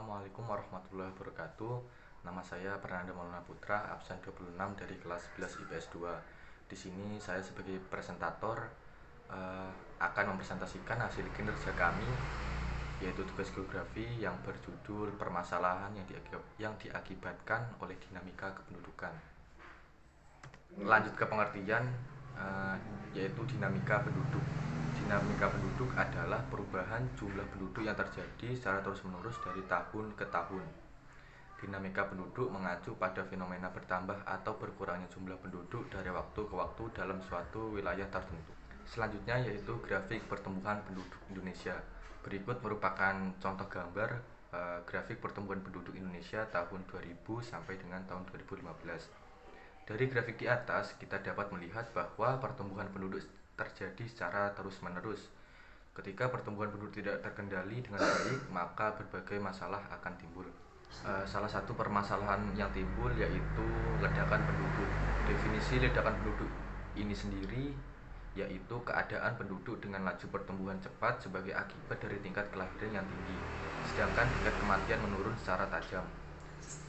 Assalamualaikum warahmatullahi wabarakatuh. Nama saya Fernanda Maulana Putra, absen 26 dari kelas 11 IPS 2. Di sini saya sebagai presentator akan mempresentasikan hasil kinerja kami, yaitu tugas geografi yang berjudul permasalahan yang diakibatkan oleh dinamika kependudukan. Lanjut ke pengertian, yaitu dinamika penduduk. Dinamika penduduk adalah perubahan jumlah penduduk yang terjadi secara terus-menerus dari tahun ke tahun. Dinamika penduduk mengacu pada fenomena bertambah atau berkurangnya jumlah penduduk dari waktu ke waktu dalam suatu wilayah tertentu. Selanjutnya yaitu grafik pertumbuhan penduduk Indonesia. Berikut merupakan contoh gambar grafik pertumbuhan penduduk Indonesia tahun 2000 sampai dengan tahun 2015. Dari grafik di atas, kita dapat melihat bahwa pertumbuhan penduduk terjadi secara terus-menerus. Ketika pertumbuhan penduduk tidak terkendali dengan baik, maka berbagai masalah akan timbul. Salah satu permasalahan yang timbul yaitu ledakan penduduk. Definisi ledakan penduduk ini sendiri yaitu keadaan penduduk dengan laju pertumbuhan cepat sebagai akibat dari tingkat kelahiran yang tinggi, sedangkan tingkat kematian menurun secara tajam.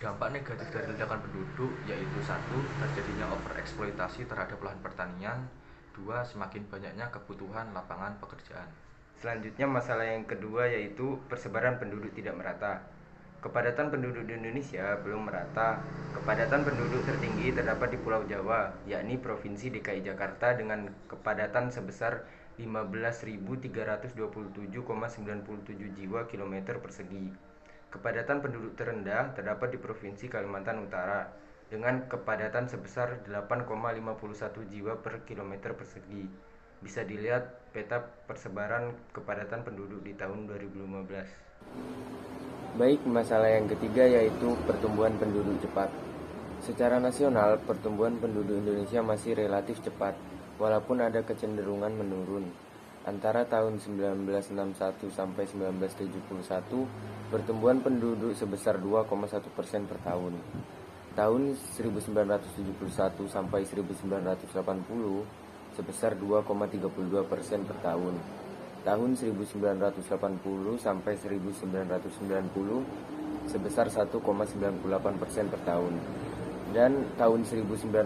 Dampak negatif dari ledakan penduduk yaitu 1. Terjadinya overeksploitasi terhadap lahan pertanian. 2. Semakin banyaknya kebutuhan lapangan pekerjaan. Selanjutnya masalah yang kedua yaitu persebaran penduduk tidak merata. Kepadatan penduduk di Indonesia belum merata. Kepadatan penduduk tertinggi terdapat di Pulau Jawa, yakni Provinsi DKI Jakarta dengan kepadatan sebesar 15.327,97 jiwa kilometer persegi. Kepadatan penduduk terendah terdapat di Provinsi Kalimantan Utara dengan kepadatan sebesar 8,51 jiwa per kilometer persegi. Bisa dilihat peta persebaran kepadatan penduduk di tahun 2015. Baik, masalah yang ketiga yaitu pertumbuhan penduduk cepat. Secara nasional, pertumbuhan penduduk Indonesia masih relatif cepat, walaupun ada kecenderungan menurun. Antara tahun 1961 sampai 1971, pertumbuhan penduduk sebesar 2,1% per tahun. Tahun 1971 sampai 1980 sebesar 2,32% per tahun. Tahun 1980 sampai 1990 sebesar 1,98% per tahun. Dan tahun 1990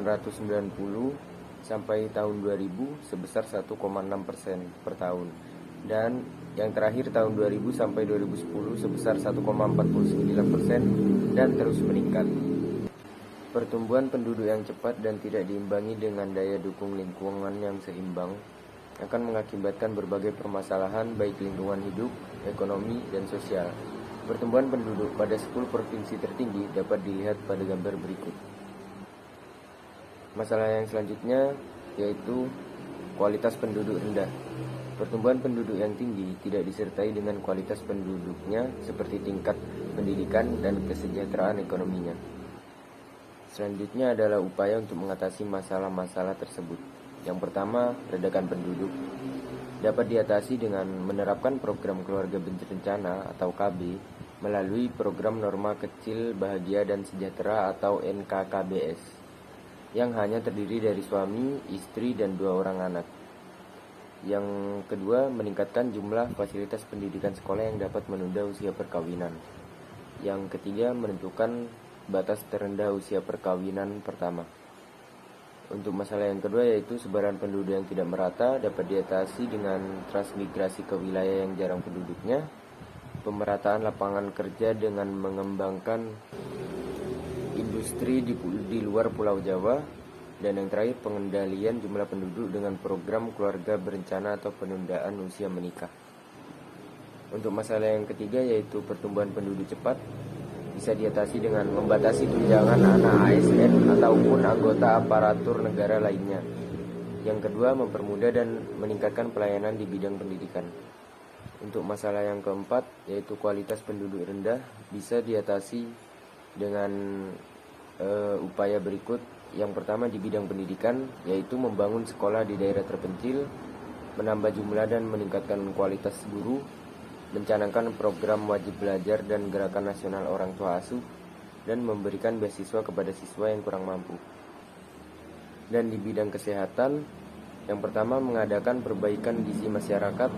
sampai tahun 2000 sebesar 1,6% per tahun. Dan yang terakhir tahun 2000 sampai 2010 sebesar 1,49% dan terus meningkat. Pertumbuhan penduduk yang cepat dan tidak diimbangi dengan daya dukung lingkungan yang seimbang akan mengakibatkan berbagai permasalahan baik lingkungan hidup, ekonomi, dan sosial. Pertumbuhan penduduk pada 10 provinsi tertinggi dapat dilihat pada gambar berikut. Masalah yang selanjutnya yaitu kualitas penduduk rendah. Pertumbuhan penduduk yang tinggi tidak disertai dengan kualitas penduduknya seperti tingkat pendidikan dan kesejahteraan ekonominya. Selanjutnya adalah upaya untuk mengatasi masalah-masalah tersebut. Yang pertama, ledakan penduduk dapat diatasi dengan menerapkan program keluarga berencana atau KB melalui program norma kecil bahagia dan sejahtera atau NKKBS yang hanya terdiri dari suami, istri, dan 2 orang anak. Yang kedua, meningkatkan jumlah fasilitas pendidikan sekolah yang dapat menunda usia perkawinan. Yang ketiga, menentukan batas terendah usia perkawinan pertama. Untuk masalah yang kedua yaitu sebaran penduduk yang tidak merata dapat diatasi dengan transmigrasi ke wilayah yang jarang penduduknya, pemerataan lapangan kerja dengan mengembangkan industri di luar Pulau Jawa, dan yang terakhir pengendalian jumlah penduduk dengan program keluarga berencana atau penundaan usia menikah. Untuk masalah yang ketiga yaitu pertumbuhan penduduk cepat bisa diatasi dengan membatasi tunjangan anak ASN ataupun anggota aparatur negara lainnya. Yang kedua, mempermudah dan meningkatkan pelayanan di bidang pendidikan. Untuk masalah yang keempat, yaitu kualitas penduduk rendah, bisa diatasi dengan upaya berikut. Yang pertama di bidang pendidikan, yaitu membangun sekolah di daerah terpencil, menambah jumlah dan meningkatkan kualitas guru, mencanangkan program wajib belajar dan gerakan nasional orang tua asuh, dan memberikan beasiswa kepada siswa yang kurang mampu. Dan di bidang kesehatan, yang pertama mengadakan perbaikan gizi masyarakat,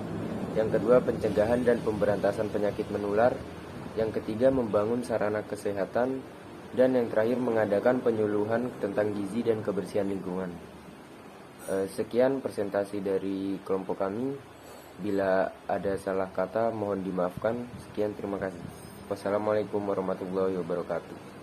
yang kedua pencegahan dan pemberantasan penyakit menular, Yang ketiga, membangun sarana kesehatan. Dan yang terakhir, mengadakan penyuluhan tentang gizi dan kebersihan lingkungan. Sekian presentasi dari kelompok kami. Bila ada salah kata mohon dimaafkan. Sekian, terima kasih. Wassalamualaikum warahmatullahi wabarakatuh.